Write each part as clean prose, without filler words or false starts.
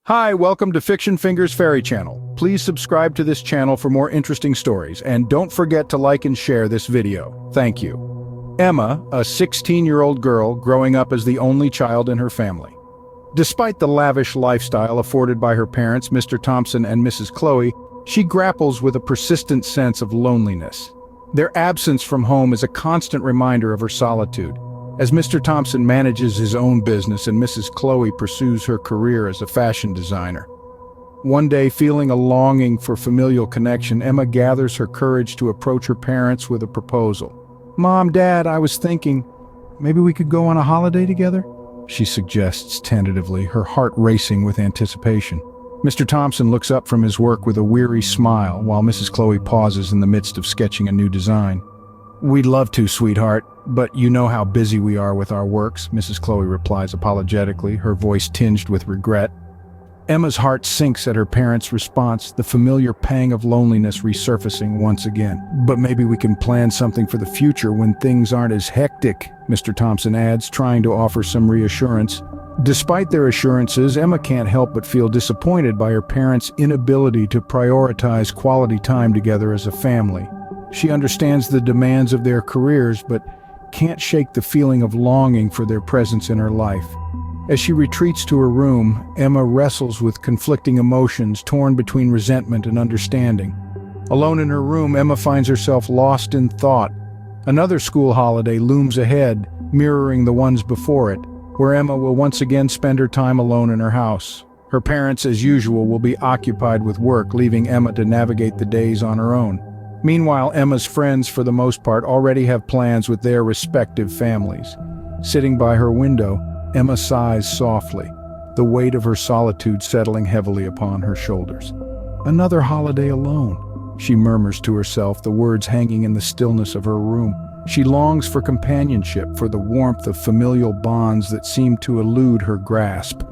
Hi, welcome to Fiction Fingers Fairy Channel. Please subscribe to this channel for more interesting stories, and don't forget to like and share this video. Thank you. Emma, a 16-year-old girl growing up as the only child in her family. Despite the lavish lifestyle afforded by her parents, Mr. Thompson and Mrs. Chloe, she grapples with a persistent sense of loneliness. Their absence from home is a constant reminder of her solitude. As Mr. Thompson manages his own business and Mrs. Chloe pursues her career as a fashion designer. One day, feeling a longing for familial connection, Emma gathers her courage to approach her parents with a proposal. "Mom, Dad, I was thinking, maybe we could go on a holiday together?" she suggests tentatively, her heart racing with anticipation. Mr. Thompson looks up from his work with a weary smile while Mrs. Chloe pauses in the midst of sketching a new design. "We'd love to, sweetheart, but you know how busy we are with our works," Mrs. Chloe replies apologetically, her voice tinged with regret. Emma's heart sinks at her parents' response, the familiar pang of loneliness resurfacing once again. "But maybe we can plan something for the future when things aren't as hectic," Mr. Thompson adds, trying to offer some reassurance. Despite their assurances, Emma can't help but feel disappointed by her parents' inability to prioritize quality time together as a family. She understands the demands of their careers, but can't shake the feeling of longing for their presence in her life. As she retreats to her room, Emma wrestles with conflicting emotions, torn between resentment and understanding. Alone in her room, Emma finds herself lost in thought. Another school holiday looms ahead, mirroring the ones before it, where Emma will once again spend her time alone in her house. Her parents, as usual, will be occupied with work, leaving Emma to navigate the days on her own. Meanwhile, Emma's friends, for the most part, already have plans with their respective families. Sitting by her window, Emma sighs softly, the weight of her solitude settling heavily upon her shoulders. "Another holiday alone," she murmurs to herself, the words hanging in the stillness of her room. She longs for companionship, for the warmth of familial bonds that seem to elude her grasp.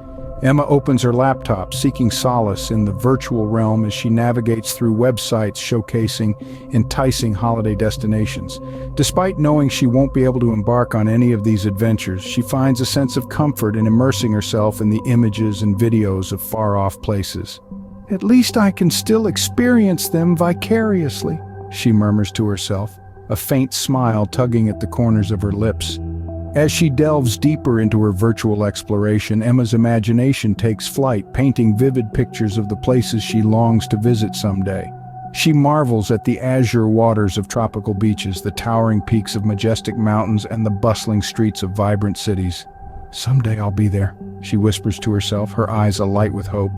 Emma opens her laptop, seeking solace in the virtual realm as she navigates through websites showcasing enticing holiday destinations. Despite knowing she won't be able to embark on any of these adventures, she finds a sense of comfort in immersing herself in the images and videos of far-off places. "At least I can still experience them vicariously," she murmurs to herself, a faint smile tugging at the corners of her lips. As she delves deeper into her virtual exploration, Emma's imagination takes flight, painting vivid pictures of the places she longs to visit someday. She marvels at the azure waters of tropical beaches, the towering peaks of majestic mountains, and the bustling streets of vibrant cities. "Someday I'll be there," she whispers to herself, her eyes alight with hope.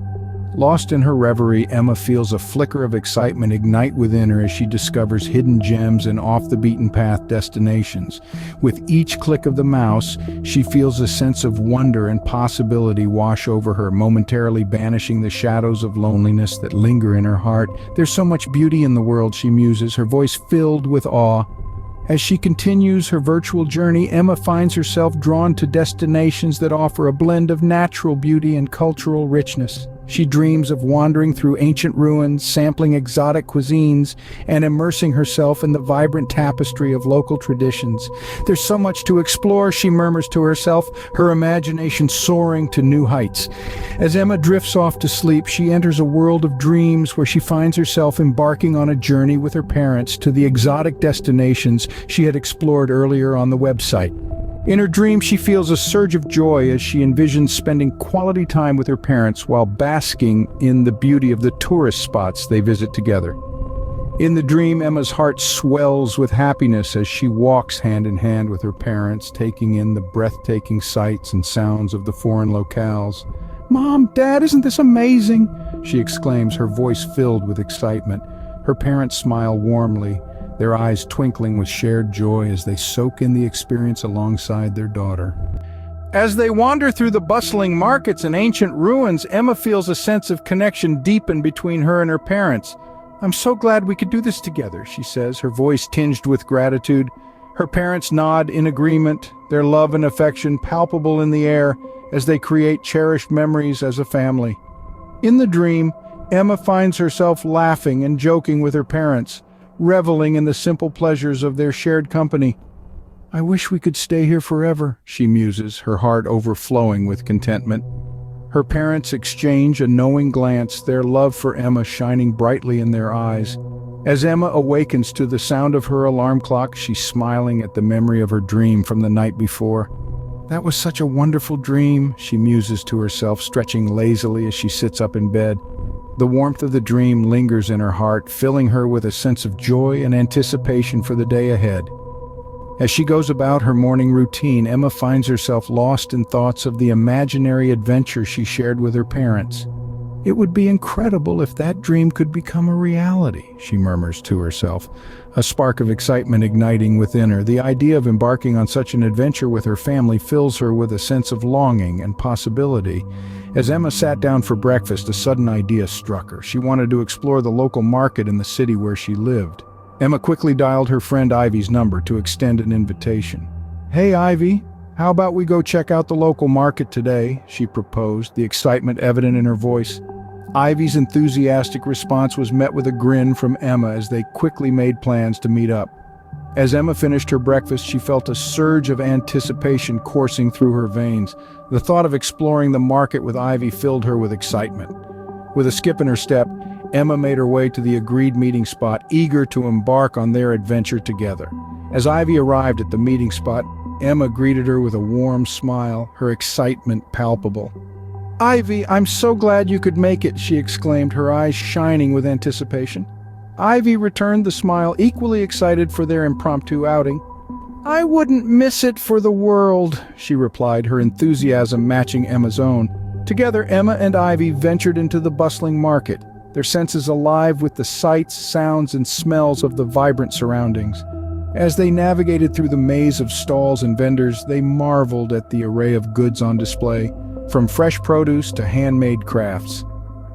Lost in her reverie, Emma feels a flicker of excitement ignite within her as she discovers hidden gems and off-the-beaten-path destinations. With each click of the mouse, she feels a sense of wonder and possibility wash over her, momentarily banishing the shadows of loneliness that linger in her heart. "There's so much beauty in the world," she muses, her voice filled with awe. As she continues her virtual journey, Emma finds herself drawn to destinations that offer a blend of natural beauty and cultural richness. She dreams of wandering through ancient ruins, sampling exotic cuisines, and immersing herself in the vibrant tapestry of local traditions. "There's so much to explore," she murmurs to herself, her imagination soaring to new heights. As Emma drifts off to sleep, she enters a world of dreams where she finds herself embarking on a journey with her parents to the exotic destinations she had explored earlier on the website. In her dream, she feels a surge of joy as she envisions spending quality time with her parents while basking in the beauty of the tourist spots they visit together. In the dream, Emma's heart swells with happiness as she walks hand in hand with her parents, taking in the breathtaking sights and sounds of the foreign locales. "Mom, Dad, isn't this amazing?" she exclaims, her voice filled with excitement. Her parents smile warmly, their eyes twinkling with shared joy as they soak in the experience alongside their daughter. As they wander through the bustling markets and ancient ruins, Emma feels a sense of connection deepen between her and her parents. "I'm so glad we could do this together," she says, her voice tinged with gratitude. Her parents nod in agreement, their love and affection palpable in the air as they create cherished memories as a family. In the dream, Emma finds herself laughing and joking with her parents, reveling in the simple pleasures of their shared company. "I wish we could stay here forever," she muses, her heart overflowing with contentment. Her parents exchange a knowing glance, their love for Emma shining brightly in their eyes. As Emma awakens to the sound of her alarm clock, she's smiling at the memory of her dream from the night before. "That was such a wonderful dream," she muses to herself, stretching lazily as she sits up in bed. The warmth of the dream lingers in her heart, filling her with a sense of joy and anticipation for the day ahead. As she goes about her morning routine, Emma finds herself lost in thoughts of the imaginary adventure she shared with her parents. "It would be incredible if that dream could become a reality," she murmurs to herself, a spark of excitement igniting within her. The idea of embarking on such an adventure with her family fills her with a sense of longing and possibility. As Emma sat down for breakfast, a sudden idea struck her. She wanted to explore the local market in the city where she lived. Emma quickly dialed her friend Ivy's number to extend an invitation. "Hey Ivy, how about we go check out the local market today?" she proposed, the excitement evident in her voice. Ivy's enthusiastic response was met with a grin from Emma as they quickly made plans to meet up. As Emma finished her breakfast, she felt a surge of anticipation coursing through her veins. The thought of exploring the market with Ivy filled her with excitement. With a skip in her step, Emma made her way to the agreed meeting spot, eager to embark on their adventure together. As Ivy arrived at the meeting spot, Emma greeted her with a warm smile, her excitement palpable. "Ivy, I'm so glad you could make it," she exclaimed, her eyes shining with anticipation. Ivy returned the smile, equally excited for their impromptu outing. "I wouldn't miss it for the world," she replied, her enthusiasm matching Emma's own. Together, Emma and Ivy ventured into the bustling market, their senses alive with the sights, sounds, and smells of the vibrant surroundings. As they navigated through the maze of stalls and vendors, they marveled at the array of goods on display, from fresh produce to handmade crafts.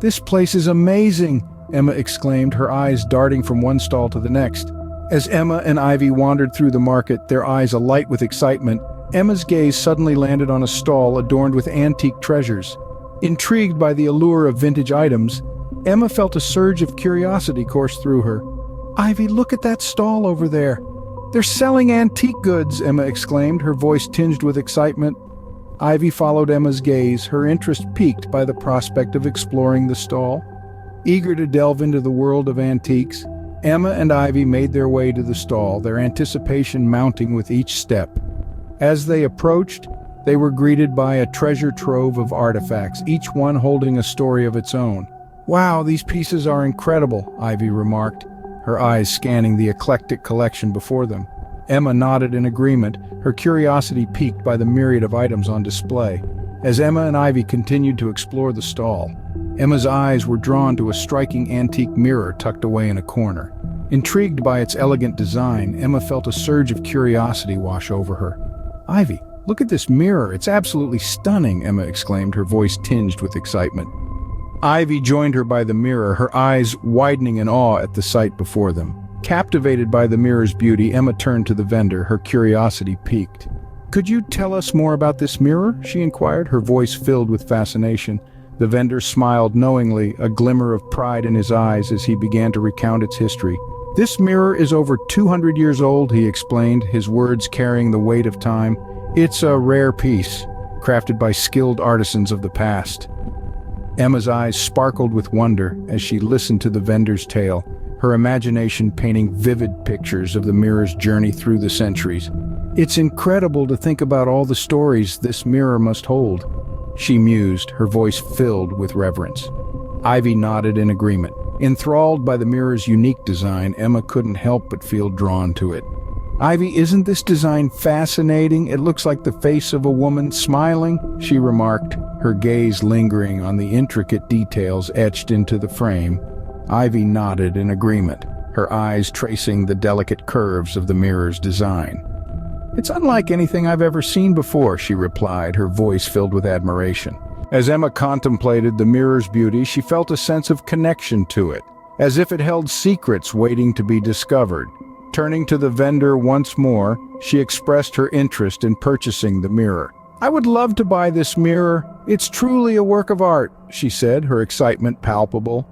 "This place is amazing," Emma exclaimed, her eyes darting from one stall to the next. As Emma and Ivy wandered through the market, their eyes alight with excitement, Emma's gaze suddenly landed on a stall adorned with antique treasures. Intrigued by the allure of vintage items, Emma felt a surge of curiosity course through her. "Ivy, look at that stall over there. They're selling antique goods," Emma exclaimed, her voice tinged with excitement. Ivy followed Emma's gaze, her interest piqued by the prospect of exploring the stall. Eager to delve into the world of antiques, Emma and Ivy made their way to the stall, their anticipation mounting with each step. As they approached, they were greeted by a treasure trove of artifacts, each one holding a story of its own. "Wow, these pieces are incredible," Ivy remarked, her eyes scanning the eclectic collection before them. Emma nodded in agreement, her curiosity piqued by the myriad of items on display. As Emma and Ivy continued to explore the stall, Emma's eyes were drawn to a striking antique mirror tucked away in a corner. Intrigued by its elegant design, Emma felt a surge of curiosity wash over her. "Ivy, look at this mirror, it's absolutely stunning," Emma exclaimed, her voice tinged with excitement. Ivy joined her by the mirror, her eyes widening in awe at the sight before them. Captivated by the mirror's beauty, Emma turned to the vendor, her curiosity piqued. "Could you tell us more about this mirror?" she inquired, her voice filled with fascination. The vendor smiled knowingly, a glimmer of pride in his eyes as he began to recount its history. "This mirror is over 200 years old," he explained, his words carrying the weight of time. "It's a rare piece, crafted by skilled artisans of the past." Emma's eyes sparkled with wonder as she listened to the vendor's tale, her imagination painting vivid pictures of the mirror's journey through the centuries. "It's incredible to think about all the stories this mirror must hold," she mused, her voice filled with reverence. Ivy nodded in agreement. Enthralled by the mirror's unique design, Emma couldn't help but feel drawn to it. "Ivy, isn't this design fascinating? It looks like the face of a woman smiling," she remarked, her gaze lingering on the intricate details etched into the frame. Ivy nodded in agreement, her eyes tracing the delicate curves of the mirror's design. "It's unlike anything I've ever seen before," she replied, her voice filled with admiration. As Emma contemplated the mirror's beauty, she felt a sense of connection to it, as if it held secrets waiting to be discovered. Turning to the vendor once more, she expressed her interest in purchasing the mirror. "I would love to buy this mirror. It's truly a work of art," she said, her excitement palpable.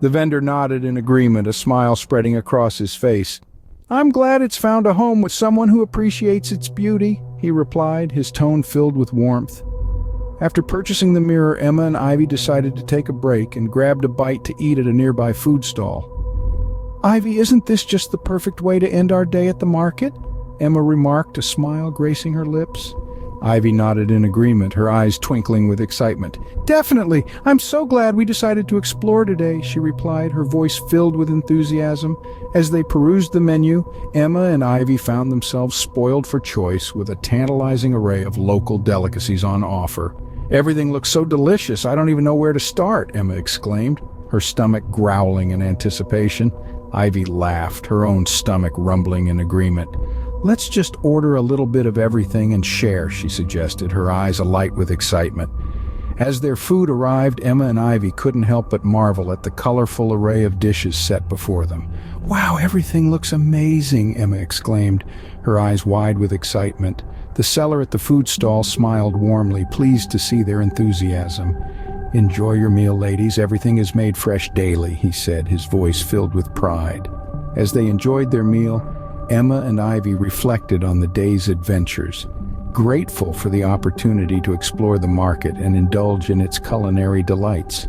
The vendor nodded in agreement, a smile spreading across his face. "I'm glad it's found a home with someone who appreciates its beauty," he replied, his tone filled with warmth. After purchasing the mirror, Emma and Ivy decided to take a break and grabbed a bite to eat at a nearby food stall. "Ivy, isn't this just the perfect way to end our day at the market?" Emma remarked, a smile gracing her lips. Ivy nodded in agreement, her eyes twinkling with excitement. "Definitely! I'm so glad we decided to explore today," she replied, her voice filled with enthusiasm. As they perused the menu, Emma and Ivy found themselves spoiled for choice with a tantalizing array of local delicacies on offer. "Everything looks so delicious, I don't even know where to start," Emma exclaimed, her stomach growling in anticipation. Ivy laughed, her own stomach rumbling in agreement. "Let's just order a little bit of everything and share," she suggested, her eyes alight with excitement. As their food arrived, Emma and Ivy couldn't help but marvel at the colorful array of dishes set before them. "Wow, everything looks amazing," Emma exclaimed, her eyes wide with excitement. The seller at the food stall smiled warmly, pleased to see their enthusiasm. "Enjoy your meal, ladies. Everything is made fresh daily," he said, his voice filled with pride. As they enjoyed their meal, Emma and Ivy reflected on the day's adventures, grateful for the opportunity to explore the market and indulge in its culinary delights.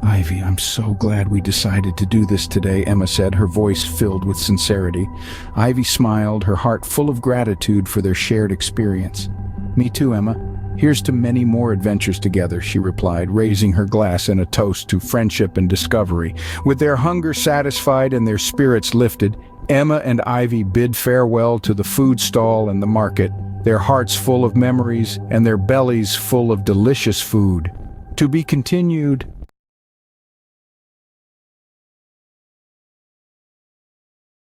"Ivy, I'm so glad we decided to do this today," Emma said, her voice filled with sincerity. Ivy smiled, her heart full of gratitude for their shared experience. "Me too, Emma. Here's to many more adventures together," she replied, raising her glass in a toast to friendship and discovery. With their hunger satisfied and their spirits lifted, Emma and Ivy bid farewell to the food stall and the market, their hearts full of memories and their bellies full of delicious food. To be continued.